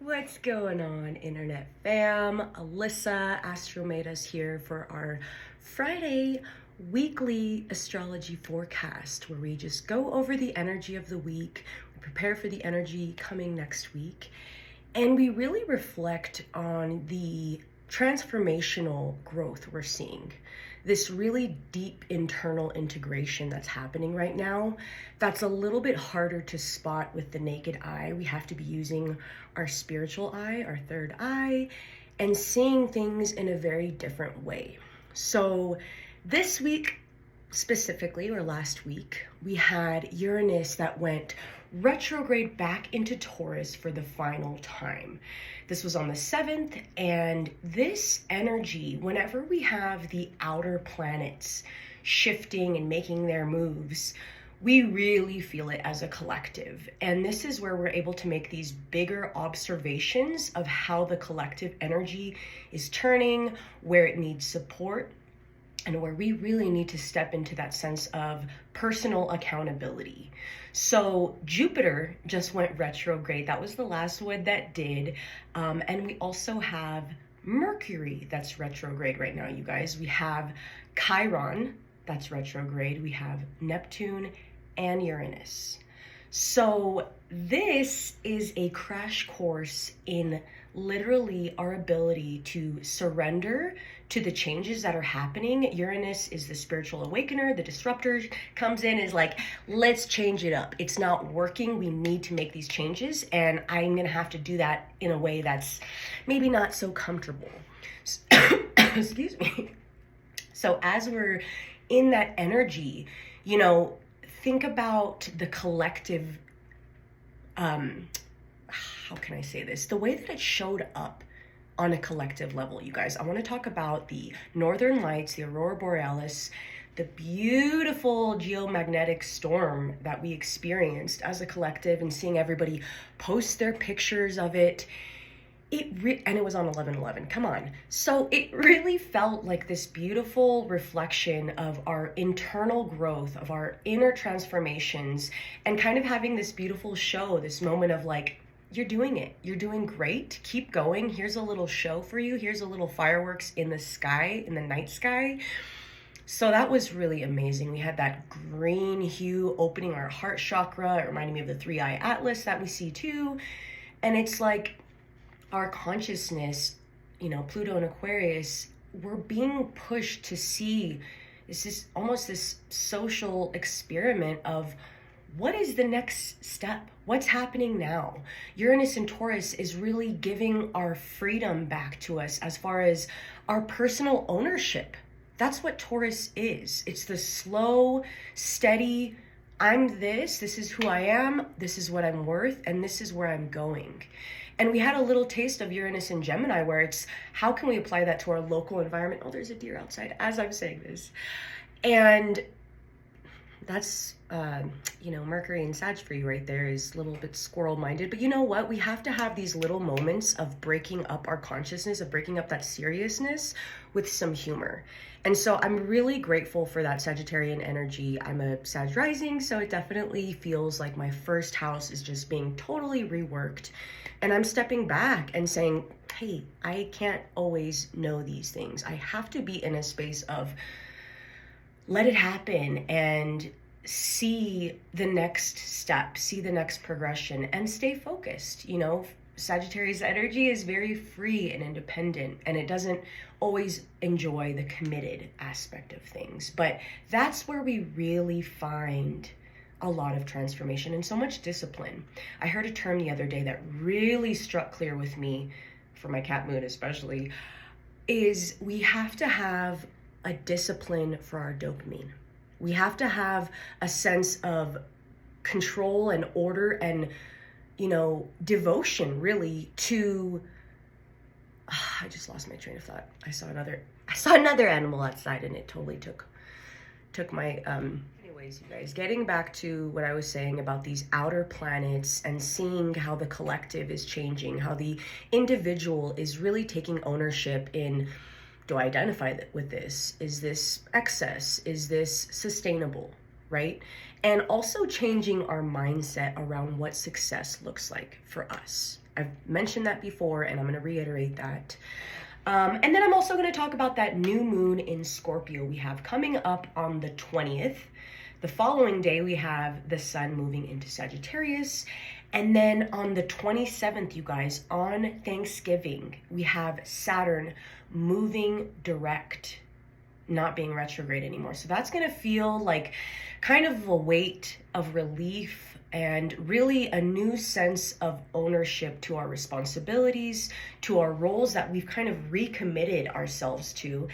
What's going on, internet fam? Alyssa, Astromadeus here for our Friday weekly astrology forecast, where we just go over the energy of the week, we prepare for the energy coming next week, and we really reflect on the transformational growth we're seeing. This really deep internal integration that's happening right now, that's a little bit harder to spot with the naked eye. We have to be using our spiritual eye, our third eye, and seeing things in a very different way. So this week specifically, or last week, we had Uranus that went retrograde back into Taurus for the final time. This was on the 7th, and this energy, whenever we have the outer planets shifting and making their moves, we really feel it as a collective. And this is where we're able to make these bigger observations of how the collective energy is turning, where it needs support, and where we really need to step into that sense of personal accountability. So Jupiter just went retrograde. That was the last one that did. And we also have Mercury that's retrograde right now, you guys. We have Chiron that's retrograde. We have Neptune and Uranus. So this is a crash course in literally our ability to surrender to the changes that are happening. Uranus is the spiritual awakener. The disruptor comes in, is like, let's change it up. It's not working. We need to make these changes. And I'm going to have to do that in a way that's maybe not so comfortable. Excuse me. So as we're in that energy, think about the collective, how can I say this? The way that it showed up on a collective level, you guys. I want to talk about the Northern Lights, the Aurora Borealis, the beautiful geomagnetic storm that we experienced as a collective, and seeing everybody post their pictures of it. And it was on 11/11, come on. So it really felt like this beautiful reflection of our internal growth, of our inner transformations, and kind of having this beautiful show, this moment of like, you're doing it. You're doing great. Keep going. Here's a little show for you. Here's a little fireworks in the sky, in the night sky. So that was really amazing. We had that green hue opening our heart chakra. It reminded me of the 3-eye atlas that we see too. And it's like our consciousness, Pluto and Aquarius, we're being pushed to see almost this social experiment of what is the next step? What's happening now? Uranus and Taurus is really giving our freedom back to us as far as our personal ownership. That's what Taurus is. It's the slow, steady, this is who I am, this is what I'm worth, and this is where I'm going. And we had a little taste of Uranus and Gemini, where it's, how can we apply that to our local environment? Oh, there's a deer outside as I'm saying this. And that's, Mercury and Sag for you right there is a little bit squirrel-minded. But you know what? We have to have these little moments of breaking up our consciousness, of breaking up that seriousness with some humor. And so I'm really grateful for that Sagittarian energy. I'm a Sag rising, so it definitely feels like my first house is just being totally reworked. And I'm stepping back and saying, hey, I can't always know these things. I have to be in a space of let it happen and see the next step, see the next progression, and stay focused. Sagittarius energy is very free and independent, and it doesn't always enjoy the committed aspect of things. But that's where we really find a lot of transformation and so much discipline. I heard a term the other day that really struck clear with me, for my cat mood especially, is we have to have a discipline for our dopamine. We have to have a sense of control and order and, devotion really to, I just lost my train of thought. I saw another animal outside, and it totally took my, anyways, you guys, getting back to what I was saying about these outer planets and seeing how the collective is changing, how the individual is really taking ownership in, do I identify with this? Is this excess? Is this sustainable, right? And also changing our mindset around what success looks like for us I've mentioned that before, and I'm going to reiterate that. And then I'm also going to talk about that new moon in Scorpio we have coming up on the 20th. The following day, we have the sun moving into Sagittarius. And then on the 27th, you guys, on Thanksgiving, we have Saturn moving direct, not being retrograde anymore. So that's going to feel like kind of a weight of relief and really a new sense of ownership to our responsibilities, to our roles that we've kind of recommitted ourselves to,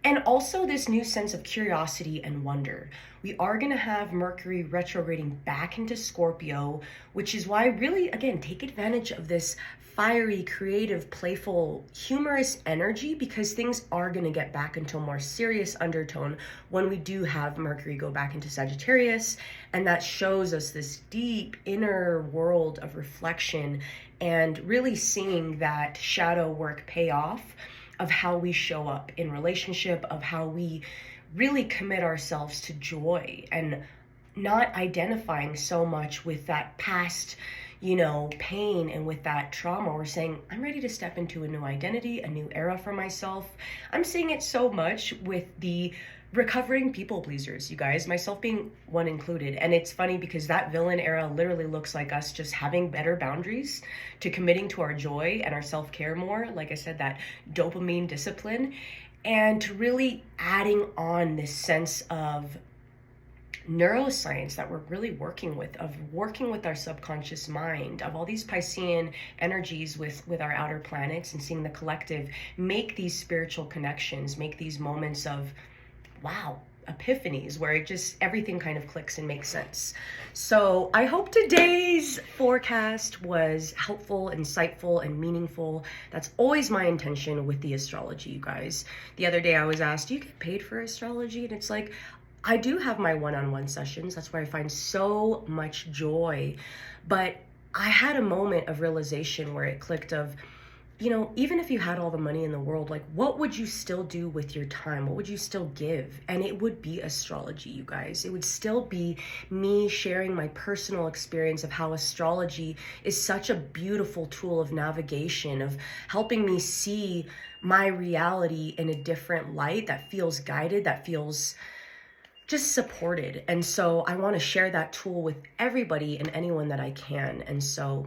and also this new sense of curiosity and wonder. We are going to have Mercury retrograding back into Scorpio, which is why really, again, take advantage of this fiery, creative, playful, humorous energy, because things are going to get back into a more serious undertone when we do have Mercury go back into Sagittarius. And that shows us this deep inner world of reflection and really seeing that shadow work pay off of how we show up in relationship, of how we really commit ourselves to joy and not identifying so much with that past, pain and with that trauma. We're saying, I'm ready to step into a new identity, a new era for myself. I'm seeing it so much with the recovering people pleasers, you guys, myself being one included. And it's funny because that villain era literally looks like us just having better boundaries, to committing to our joy and our self-care more. Like I said, that dopamine discipline, and to really adding on this sense of neuroscience that we're really working with, of working with our subconscious mind, of all these Piscean energies with our outer planets, and seeing the collective make these spiritual connections, make these moments of wow, epiphanies, where it just, everything kind of clicks and makes sense. So I hope today's forecast was helpful, insightful, and meaningful. That's always my intention with the astrology, you guys. The other day I was asked, do you get paid for astrology? And it's like, I do have my one-on-one sessions. That's where I find so much joy. But I had a moment of realization where it clicked of, even if you had all the money in the world, like, what would you still do with your time? What would you still give? And it would be astrology, you guys. It would still be me sharing my personal experience of how astrology is such a beautiful tool of navigation, of helping me see my reality in a different light that feels guided, that feels just supported. And so I want to share that tool with everybody and anyone that I can. And so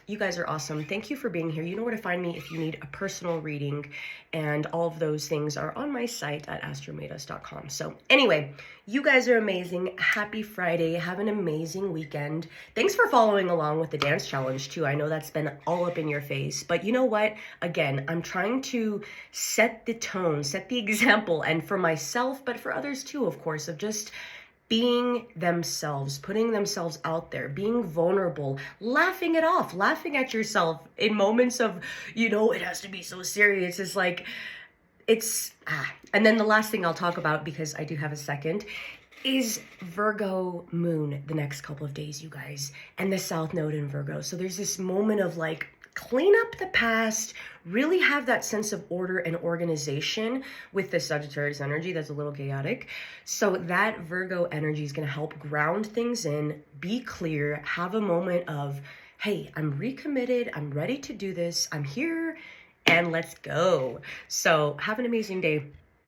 you guys are awesome. Thank you for being here. You know where to find me if you need a personal reading, and all of those things are on my site at astromadeus.com. So anyway, you guys are amazing. Happy Friday. Have an amazing weekend. Thanks for following along with the dance challenge too. I know that's been all up in your face, but you know what? Again, I'm trying to set the tone, set the example, and for myself, but for others too, of course, of just being themselves, putting themselves out there, being vulnerable, laughing it off, laughing at yourself in moments of, it has to be so serious. It's like, and then the last thing I'll talk about, because I do have a second, is Virgo moon the next couple of days, you guys, and the South Node in Virgo. So there's this moment of like, clean up the past, really have that sense of order and organization with the Sagittarius energy that's a little chaotic. So that Virgo energy is going to help ground things in, be clear, have a moment of, hey, I'm recommitted, I'm ready to do this, I'm here, and let's go. So have an amazing day.